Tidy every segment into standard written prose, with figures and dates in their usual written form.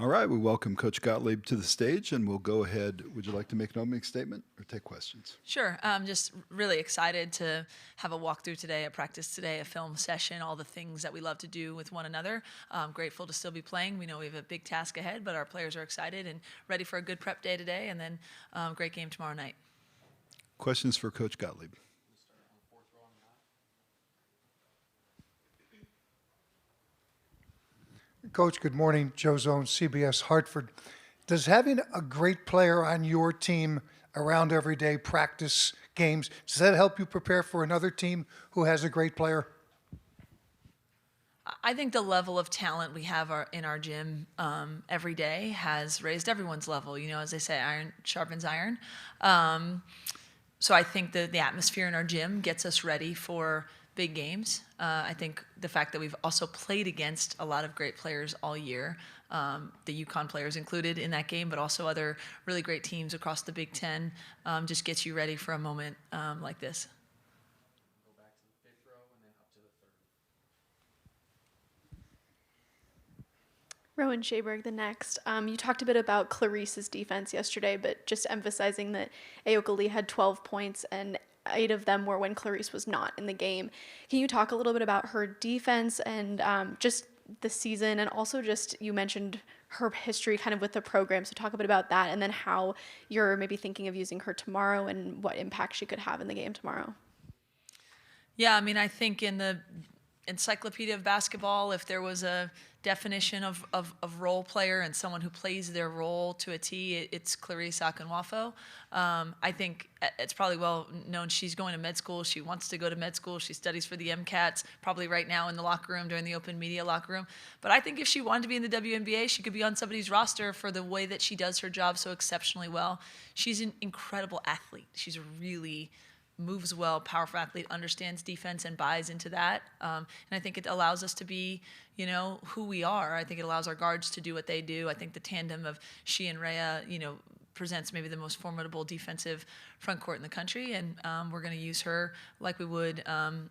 All right, we welcome Coach Gottlieb to the stage, and we'll go ahead. Would you like to make an opening statement or take questions? Sure. I'm just really excited to have a walkthrough today, a practice today, a film session, all the things that we love to do with one another. I'm grateful to still be playing. We know we have a big task ahead, but our players are excited and ready for a good prep day today, and then great game tomorrow night. Questions for Coach Gottlieb? Coach, good morning. Joe Zone, CBS Hartford. Does having a great player on your team around every day, practice, games, does that help you prepare for another team who has a great player? I think the level of talent we have in our gym every day has raised everyone's level. You know, as they say, iron sharpens iron. So I think the atmosphere in our gym gets us ready for big games. I think the fact that we've also played against a lot of great players all year, the UCONN players included in that game, but also other really great teams across the Big Ten, just gets you ready for a moment like this. Go back to the fifth row and then up to the third. Rowan Shaberg, the next. You talked a bit about Clarice's defense yesterday, but just emphasizing that Ayoka Lee had 12 points and 8 of them were when Clarice was not in the game. Can you talk a little bit about her defense and just the season, and also just, you mentioned her history kind of with the program, so talk a bit about that, and then how you're maybe thinking of using her tomorrow and what impact she could have in the game tomorrow. Yeah, I mean, I think in the encyclopedia of basketball, if there was a definition of role player and someone who plays their role to a T, it's Clarice Akinwafo. I think it's probably well known she's going to med school. She wants to go to med school. She studies for the MCATs, probably right now in the locker room, during the open media locker room. But I think if she wanted to be in the WNBA, she could be on somebody's roster for the way that she does her job so exceptionally well. She's an incredible athlete. She's really moves well, powerful athlete, understands defense and buys into that. And I think it allows us to be, you know, who we are. I think it allows our guards to do what they do. I think the tandem of she and Rhea, you know, presents maybe the most formidable defensive front court in the country. And we're going to use her like we would,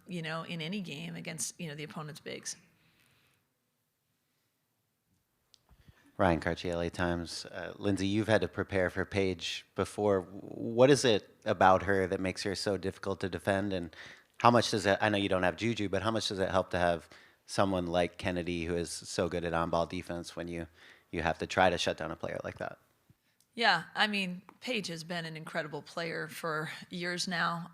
you know, in any game against, you know, the opponent's bigs. Ryan Cartier, LA Times. Lindsay, you've had to prepare for Paige before. What is it about her that makes her so difficult to defend? And how much does it, I know you don't have JuJu, but how much does it help to have someone like Kennedy who is so good at on-ball defense when you have to try to shut down a player like that? Yeah, I mean, Paige has been an incredible player for years now.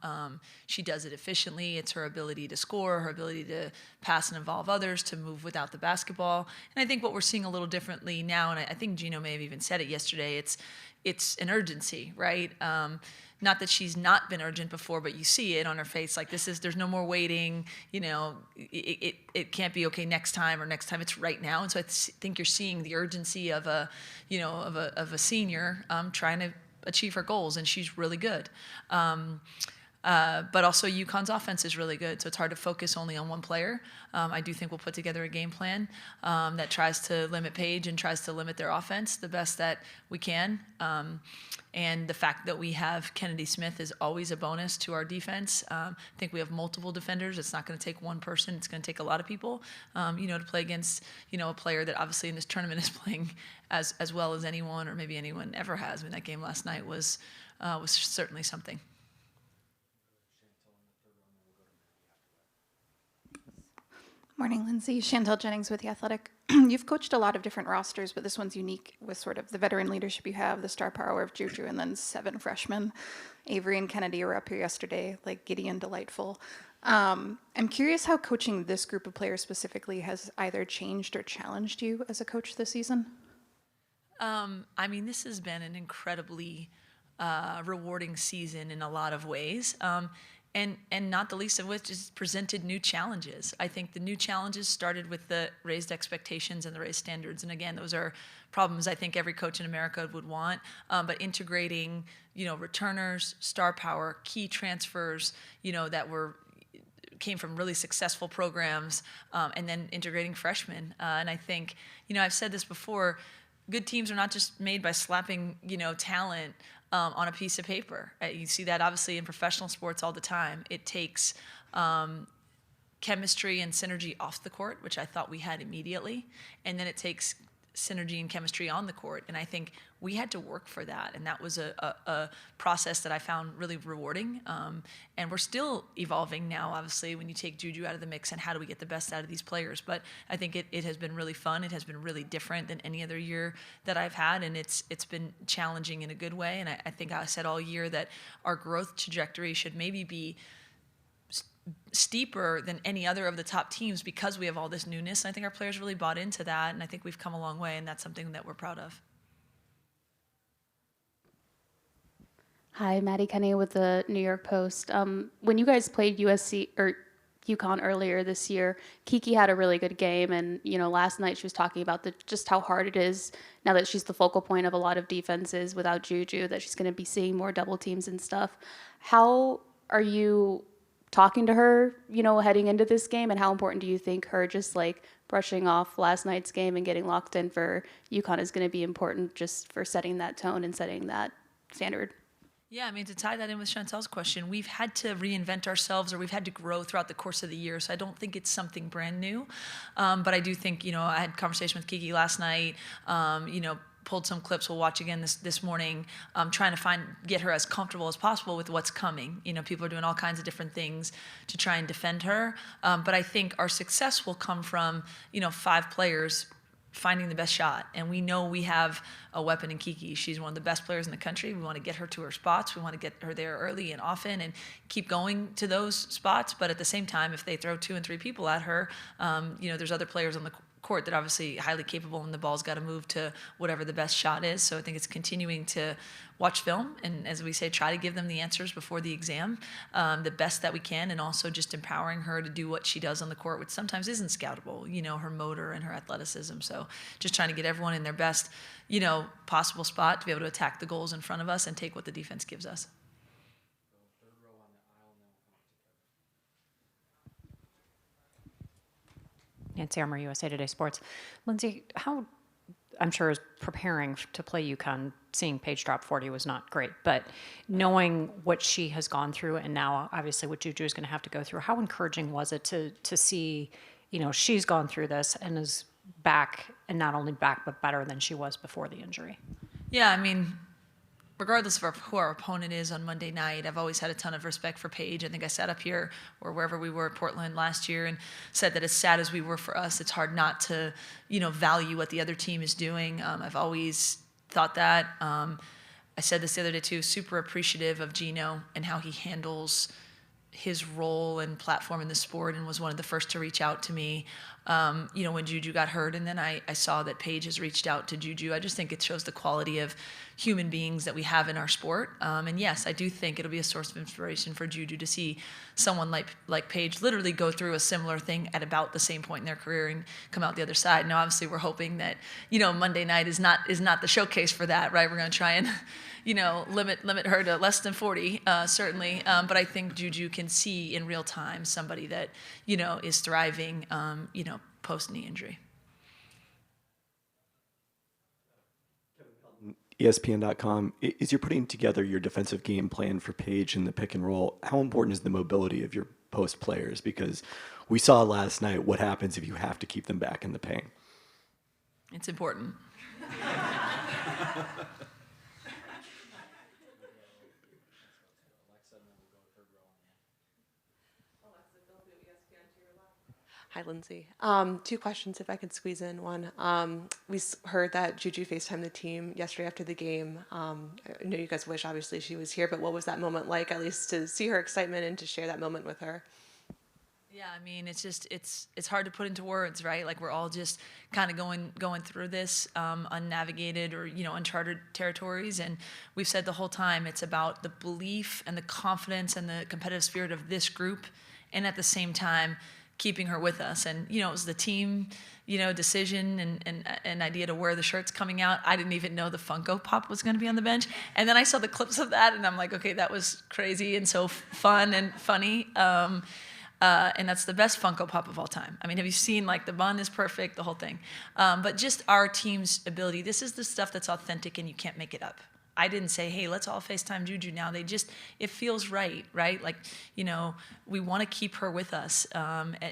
She does it efficiently. It's her ability to score, her ability to pass and involve others, to move without the basketball. And I think what we're seeing a little differently now, and I think Gino may have even said it yesterday, it's an urgency, right? Not that she's not been urgent before, but you see it on her face. Like there's no more waiting. You know, it can't be okay next time or next time. It's right now. And so I think you're seeing the urgency of a, you know, of a senior trying to achieve her goals, and she's really good. But also UConn's offense is really good, so it's hard to focus only on one player. I do think we'll put together a game plan that tries to limit Paige and tries to limit their offense the best that we can. And the fact that we have Kennedy Smith is always a bonus to our defense. I think we have multiple defenders. It's not going to take one person. It's going to take a lot of people, you know, to play against, you know, a player that obviously in this tournament is playing as well as anyone, or maybe anyone ever has. I mean, that game last night was certainly something. Morning, Lindsay. Chantel Jennings with The Athletic. You've coached a lot of different rosters, but this one's unique with sort of the veteran leadership you have, the star power of JuJu, and then 7 freshmen. Avery and Kennedy were up here yesterday, like giddy and delightful. I'm curious how coaching this group of players specifically has either changed or challenged you as a coach this season? I mean, this has been an incredibly rewarding season in a lot of ways. And not the least of which is presented new challenges. I think the new challenges started with the raised expectations and the raised standards. And again, those are problems I think every coach in America would want. But integrating, you know, returners, star power, key transfers, you know, that came from really successful programs, and then integrating freshmen. And I think, you know, I've said this before, good teams are not just made by slapping, you know, talent on a piece of paper. You see that obviously in professional sports all the time. It takes chemistry and synergy off the court, which I thought we had immediately, and then it takes synergy and chemistry on the court. And I think we had to work for that. And that was a process that I found really rewarding. And we're still evolving now, obviously, when you take JuJu out of the mix and how do we get the best out of these players. But I think it has been really fun. It has been really different than any other year that I've had. And it's been challenging in a good way. And I think I said all year that our growth trajectory should maybe be steeper than any other of the top teams because we have all this newness. And I think our players really bought into that, and I think we've come a long way, and that's something that we're proud of. Hi, Maddie Kenny with the New York Post. When you guys played USC or UConn earlier this year, Kiki had a really good game, and last night she was talking about just how hard it is now that she's the focal point of a lot of defenses without JuJu, that she's going to be seeing more double teams and stuff. How are you talking to her, heading into this game, and how important do you think her just like brushing off last night's game and getting locked in for UConn is going to be important just for setting that tone and setting that standard? Yeah, I mean, to tie that in with Chantel's question, we've had to reinvent ourselves, or we've had to grow throughout the course of the year. So I don't think it's something brand new. But I do think, I had a conversation with Kiki last night, pulled some clips. We'll watch again this morning, trying to get her as comfortable as possible with what's coming. People are doing all kinds of different things to try and defend her. But I think our success will come from, 5 players finding the best shot. And we know we have a weapon in Kiki. She's one of the best players in the country. We want to get her to her spots. We want to get her there early and often and keep going to those spots. But at the same time, if they throw 2 and 3 people at her, there's other players on the court that are obviously highly capable, and the ball's got to move to whatever the best shot is. So I think it's continuing to watch film and, as we say, try to give them the answers before the exam, the best that we can, and also just empowering her to do what she does on the court, which sometimes isn't scoutable, her motor and her athleticism. So just trying to get everyone in their best, possible spot to be able to attack the goals in front of us and take what the defense gives us. Nancy Armour, USA Today Sports. Lindsay, how, I'm sure, as preparing to play UConn, seeing Paige drop 40 was not great, but knowing what she has gone through and now obviously what JuJu is going to have to go through, how encouraging was it to see, she's gone through this and is back, and not only back, but better than she was before the injury? Yeah, I mean, regardless of who our opponent is on Monday night, I've always had a ton of respect for Paige. I think I sat up here or wherever we were at Portland last year and said that as sad as we were for us, it's hard not to, value what the other team is doing. I've always thought that. I said this the other day too, super appreciative of Gino and how he handles his role and platform in the sport, and was one of the first to reach out to me, when JuJu got hurt. And then I saw that Paige has reached out to JuJu. I just think it shows the quality of human beings that we have in our sport. And yes, I do think it'll be a source of inspiration for JuJu to see someone like Paige literally go through a similar thing at about the same point in their career and come out the other side. Now, obviously, we're hoping that, Monday night is not the showcase for that, right? We're going to try and, limit her to less than 40, certainly. But I think JuJu can see in real time somebody that, is thriving, post-knee injury. ESPN.com, as you're putting together your defensive game plan for Paige in the pick and roll, how important is the mobility of your post players? Because we saw last night what happens if you have to keep them back in the paint. It's important. Hi, Lindsay. 2 questions, if I could squeeze in one. We heard that JuJu FaceTimed the team yesterday after the game. I know you guys wish, obviously, she was here, but what was that moment like, at least to see her excitement and to share that moment with her? Yeah, I mean, it's just, it's hard to put into words, right? Like, we're all just kind of going through this unnavigated or, uncharted territories. And we've said the whole time, it's about the belief and the confidence and the competitive spirit of this group. And at the same time, keeping her with us. And, it was the team, decision and idea to wear the shirts coming out. I didn't even know the Funko Pop was going to be on the bench. And then I saw the clips of that and I'm like, okay, that was crazy and so fun and funny. And that's the best Funko Pop of all time. I mean, have you seen, like, the bun is perfect, the whole thing. But just our team's ability, this is the stuff that's authentic and you can't make it up. I didn't say, hey, let's all FaceTime JuJu now. It feels right? Like, we want to keep her with us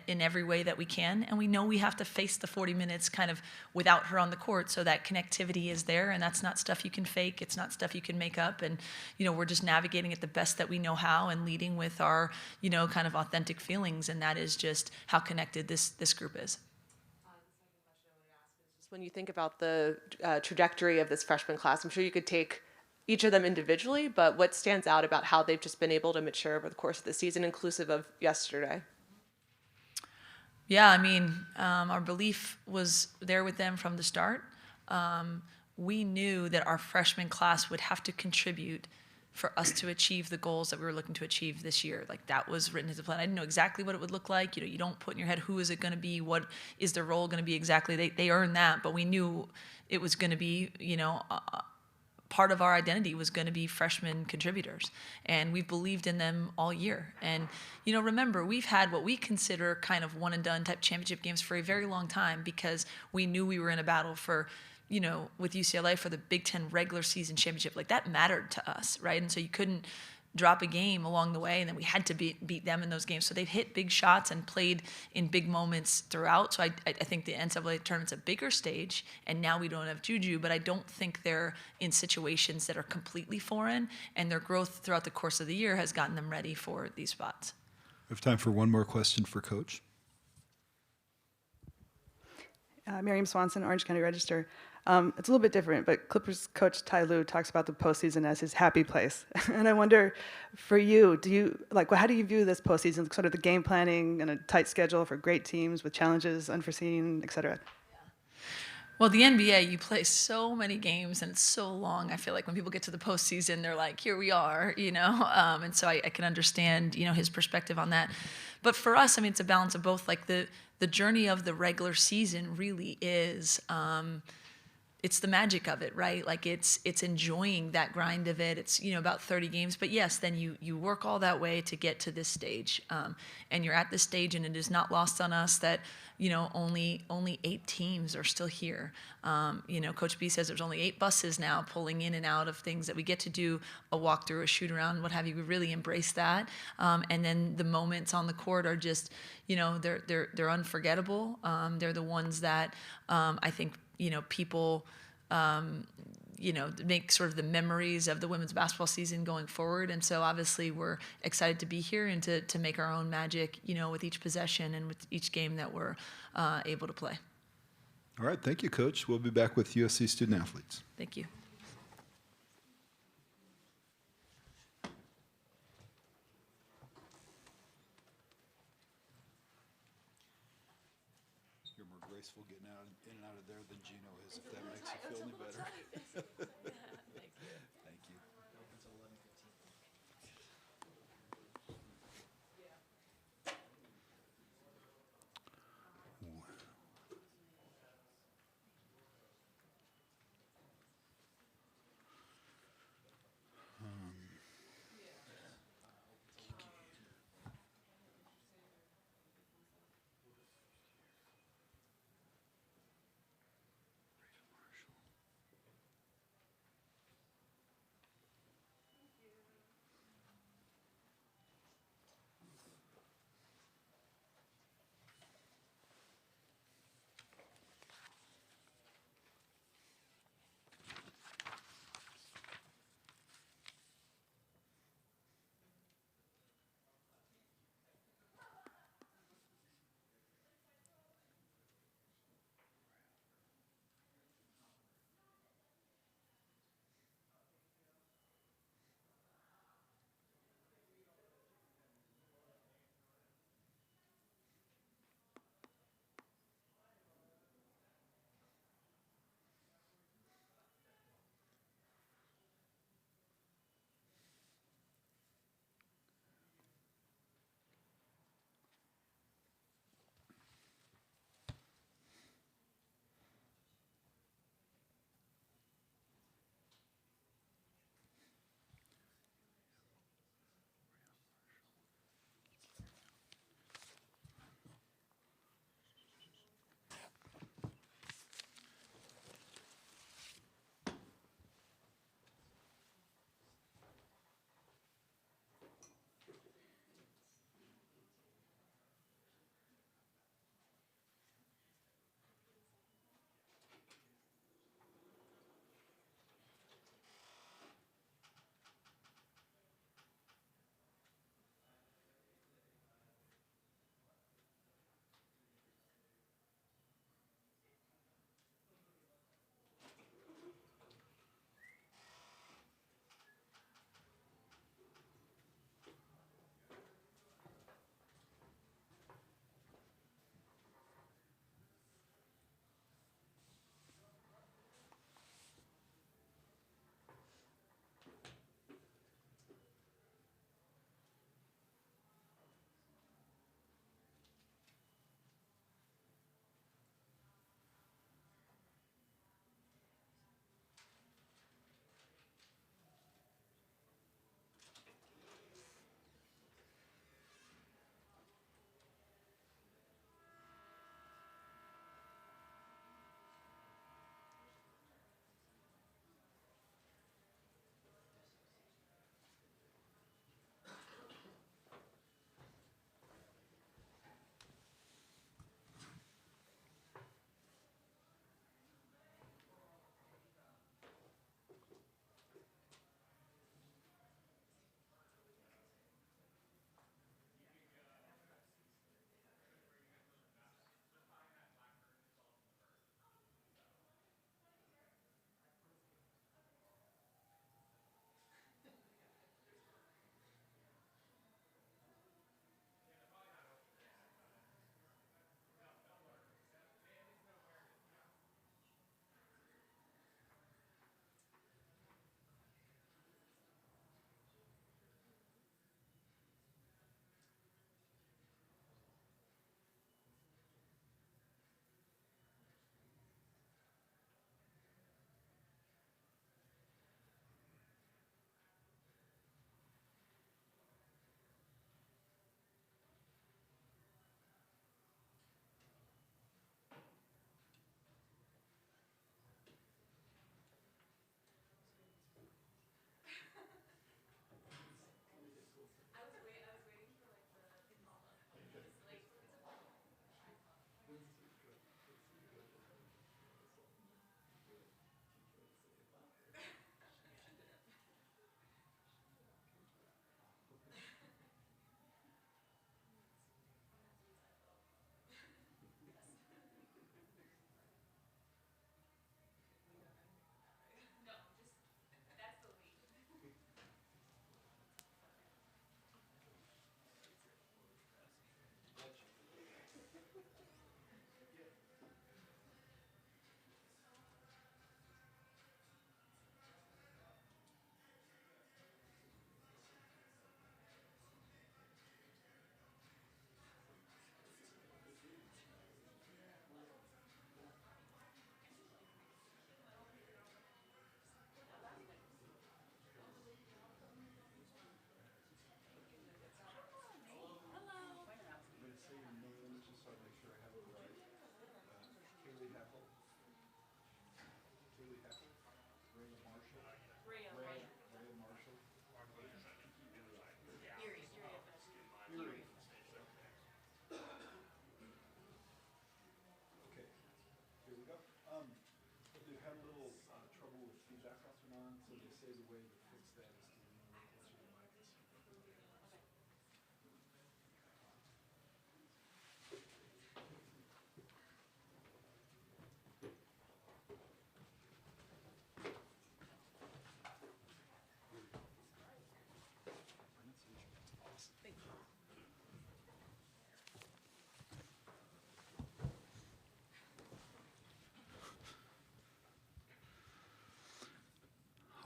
in every way that we can. And we know we have to face the 40 minutes kind of without her on the court, so that connectivity is there. And that's not stuff you can fake. It's not stuff you can make up. And, we're just navigating it the best that we know how and leading with our, kind of authentic feelings. And that is just how connected this group is. When you think about the trajectory of this freshman class, I'm sure you could take each of them individually, but what stands out about how they've just been able to mature over the course of the season, inclusive of yesterday? Yeah, I mean, our belief was there with them from the start. We knew that our freshman class would have to contribute for us to achieve the goals that we were looking to achieve this year. Like, that was written into the plan. I didn't know exactly what it would look like. You don't put in your head, who is it going to be? What is their role going to be exactly? They earned that, but we knew it was going to be, part of our identity was going to be freshman contributors. And we've believed in them all year. And, remember, we've had what we consider kind of one and done type championship games for a very long time, because we knew we were in a battle for, with UCLA for the Big Ten regular season championship. Like, that mattered to us, right? And so you couldn't drop a game along the way, and then we had to beat them in those games. So they've hit big shots and played in big moments throughout. So I think the NCAA tournament's a bigger stage, and now we don't have JuJu, but I don't think they're in situations that are completely foreign, and their growth throughout the course of the year has gotten them ready for these spots. We have time for one more question for Coach. Miriam Swanson, Orange County Register. It's a little bit different, but Clippers coach Ty Lue talks about the postseason as his happy place. And I wonder, for you, how do you view this postseason, sort of the game planning and a tight schedule for great teams with challenges, unforeseen, et cetera? Well, the NBA, you play so many games and it's so long. I feel like when people get to the postseason, they're like, here we are, and so I can understand, his perspective on that. But for us, I mean, it's a balance of both. Like, the journey of the regular season really is, it's the magic of it, right? Like, it's enjoying that grind of it. It's, about 30 games, but yes, then you work all that way to get to this stage. And you're at this stage, and it is not lost on us that, only 8 teams are still here. Coach B says there's only 8 buses now pulling in and out of things that we get to do a walkthrough, a shoot around, what have you. We really embrace that. And then the moments on the court are just, they're unforgettable. They're the ones that I think, people, make sort of the memories of the women's basketball season going forward. And so obviously we're excited to be here and to make our own magic, with each possession and with each game that we're able to play. All right. Thank you, Coach. We'll be back with USC student athletes. Thank you. You're more graceful getting in and out of there than Gino is, if that makes you feel any better. Thank you.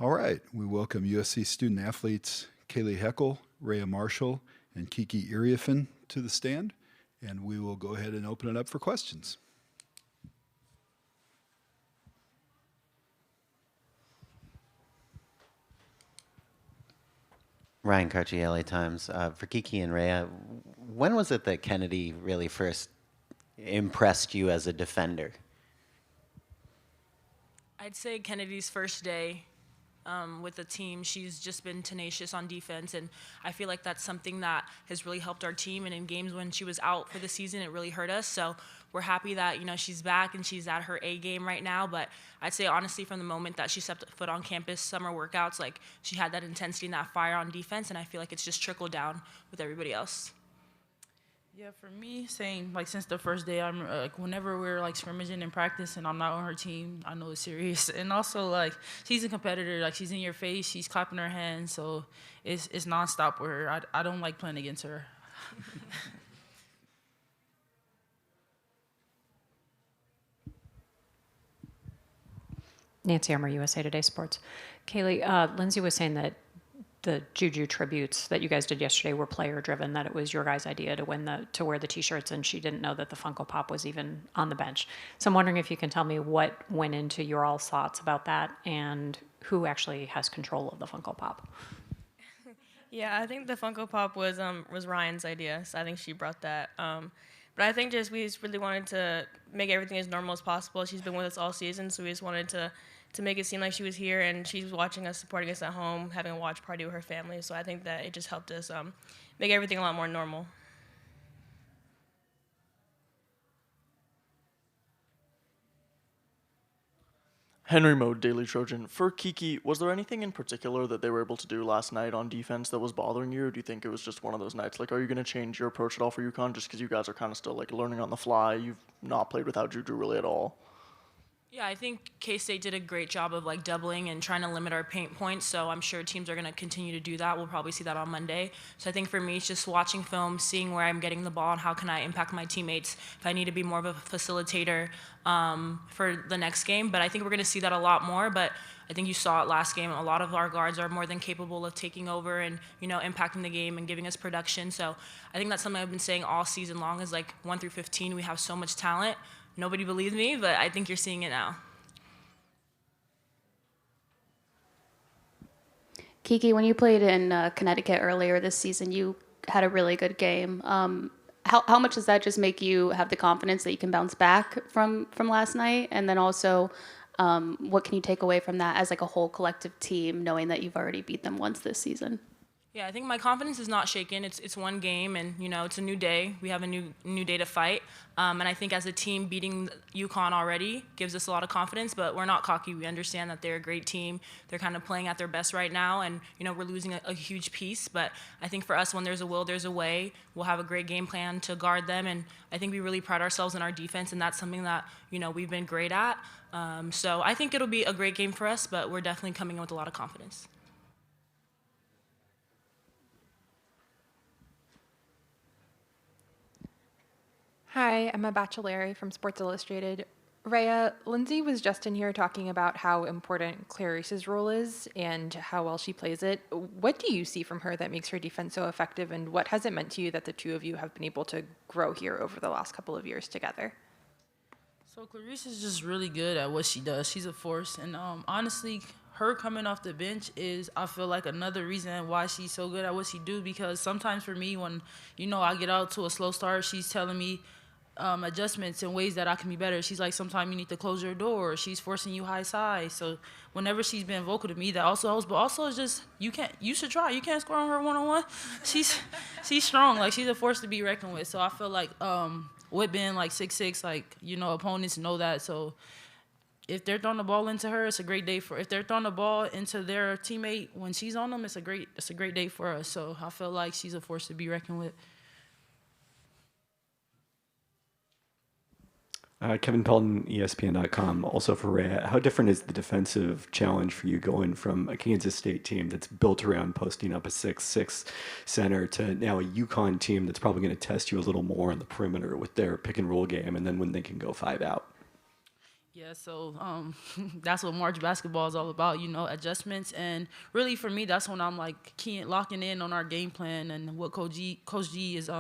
All right, we welcome USC student athletes Kaylee Heckel, Rhea Marshall, and Kiki Iriafin to the stand, and we will go ahead and open it up for questions. Ryan Cartier, LA Times. For Kiki and Rhea, when was it that Kennedy really first impressed you as a defender? I'd say Kennedy's first day with the team. She's just been tenacious on defense, and I feel like that's something that has really helped our team. And in games when she was out for the season, it really hurt us. So we're happy that, you know, she's back and she's at her A game right now. But I'd say honestly, from the moment that she stepped foot on campus, summer workouts, like she had that intensity and that fire on defense, and I feel like it's just trickled down with everybody else. Yeah, for me, same. Like since the first day, I'm like whenever we're like scrimmaging in practice and I'm not on her team, I know it's serious. And also like she's a competitor. Like she's in your face, she's clapping her hands, so it's nonstop with her. I don't like playing against her. Nancy Armour, USA Today Sports. Kaylee, Lindsay was saying that the JuJu tributes that you guys did yesterday were player driven, that it was your guys' idea to wear the t-shirts, and she didn't know that the Funko Pop was even on the bench. So I'm wondering if you can tell me what went into your all thoughts about that and who actually has control of the Funko Pop. Yeah, I think the Funko Pop was Ryan's idea, so I think she brought that. But I think we just really wanted to make everything as normal as possible. She's been with us all season, so we just wanted to make it seem like she was here and she was watching us, supporting us at home, having a watch party with her family. So I think that it just helped us make everything a lot more normal. Henry Mode, Daily Trojan. For Kiki, was there anything in particular that they were able to do last night on defense that was bothering you, or do you think it was just one of those nights? Like, are you going to change your approach at all for UConn, just because you guys are kind of still, like, learning on the fly? You've not played without JuJu really at all. Yeah, I think K-State did a great job of like doubling and trying to limit our paint points, so I'm sure teams are going to continue to do that. We'll probably see that on Monday. So I think for me, it's just watching film, seeing where I'm getting the ball and how can I impact my teammates, if I need to be more of a facilitator for the next game. But I think we're going to see that a lot more, but I think you saw it last game. A lot of our guards are more than capable of taking over and, you know, impacting the game and giving us production. So I think that's something I've been saying all season long is like 1 through 15, we have so much talent. Nobody believes me, but I think you're seeing it now. Kiki, when you played in Connecticut earlier this season, you had a really good game. How much does that just make you have the confidence that you can bounce back from last night? And then also, what can you take away from that as like a whole collective team, knowing that you've already beat them once this season? Yeah, I think my confidence is not shaken. It's one game, and you know it's a new day. We have a new day to fight, and I think as a team beating UConn already gives us a lot of confidence. But we're not cocky. We understand that they're a great team. They're kind of playing at their best right now, and you know we're losing a huge piece. But I think for us, when there's a will, there's a way. We'll have a great game plan to guard them, and I think we really pride ourselves in our defense, and that's something that you know we've been great at. So I think it'll be a great game for us, but we're definitely coming in with a lot of confidence. Hi, I'm a bachelorette from Sports Illustrated. Rhea, Lindsay was just in here talking about how important Clarice's role is and how well she plays it. What do you see from her that makes her defense so effective, and what has it meant to you that the two of you have been able to grow here over the last couple of years together? So Clarice is just really good at what she does. She's a force, and honestly, her coming off the bench is, I feel like, another reason why she's so good at what she do, because sometimes for me, when, you know, I get out to a slow start, she's telling me adjustments in ways that I can be better. She's like, sometimes you need to close your door. She's forcing you high side. So whenever she's been vocal to me, that also helps. But also it's just, you should try. You can't score on her one-on-one. She's strong. Like, she's a force to be reckoned with. So I feel like with being like 6'6", like, you know, opponents know that. So if they're throwing the ball into her, it's a great day for. If they're throwing the ball into their teammate when she's on them, it's a great day for us. So I feel like she's a force to be reckoned with. Kevin Pelton, ESPN.com, also for Rhea. How different is the defensive challenge for you going from a Kansas State team that's built around posting up a 6'6" center to now a UConn team that's probably going to test you a little more on the perimeter with their pick and roll game, and then when they can go 5 out? Yeah, so that's what March basketball is all about, adjustments. And really for me, that's when I'm like locking in on our game plan and what Coach G is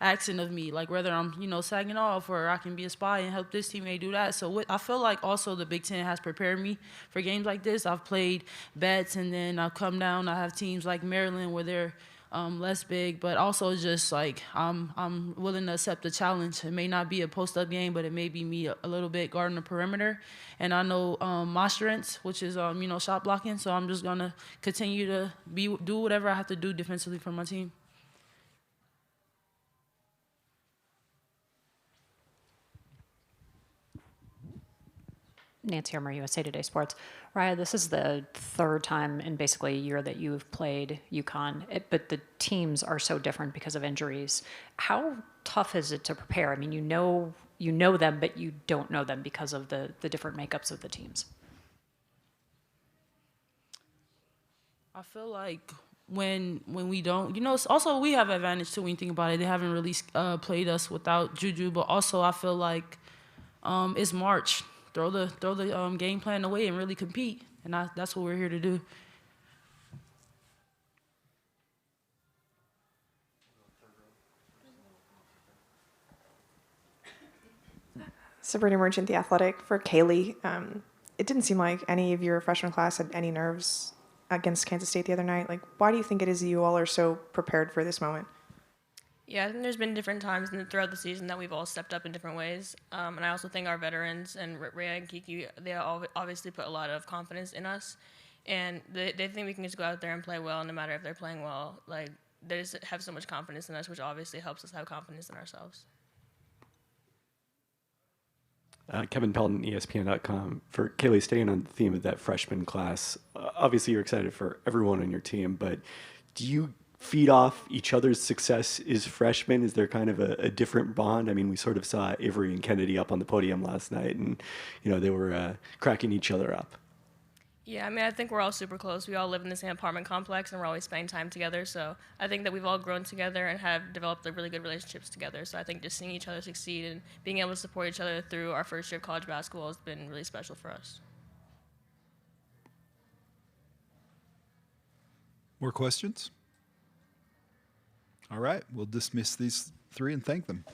asking of me, like whether I'm, sagging off or I can be a spy and help this teammate do that. So I feel like also the Big Ten has prepared me for games like this. I've played bets and then I've come down. I have teams like Maryland where they're less big, but also just like I'm willing to accept the challenge. It may not be a post-up game, but it may be me a little bit guarding the perimeter. And I know my strengths, which is shot blocking. So I'm just gonna continue to do whatever I have to do defensively for my team. Nancy Armour, USA Today Sports. Raya, this is the third time in basically a year that you've played UConn, but the teams are so different because of injuries. How tough is it to prepare? I mean, you know them, but you don't know them because of the different makeups of the teams. I feel like when we don't, also we have advantage too when you think about it. They haven't really played us without JuJu, but also I feel like it's March. Throw the game plan away and really compete, and that's what we're here to do. Sabrina Merchant, The Athletic. For Kaylee, it didn't seem like any of your freshman class had any nerves against Kansas State the other night. Like, why do you think it is that you all are so prepared for this moment? Yeah, I think there's been different times throughout the season that we've all stepped up in different ways. And I also think our veterans and Rhea and Kiki, they obviously put a lot of confidence in us. And they think we can just go out there and play well, no matter if they're playing well. Like, they just have so much confidence in us, which obviously helps us have confidence in ourselves. Kevin Pelton, ESPN.com. For Kaylee, staying on the theme of that freshman class, obviously you're excited for everyone on your team, but do you feed off each other's success as freshmen? Is there kind of a different bond? I mean, we sort of saw Avery and Kennedy up on the podium last night, and they were cracking each other up. Yeah, I mean, I think we're all super close. We all live in the same apartment complex, and we're always spending time together. So I think that we've all grown together and have developed really good relationships together. So I think just seeing each other succeed and being able to support each other through our first year of college basketball has been really special for us. More questions? All right, we'll dismiss these three and thank them.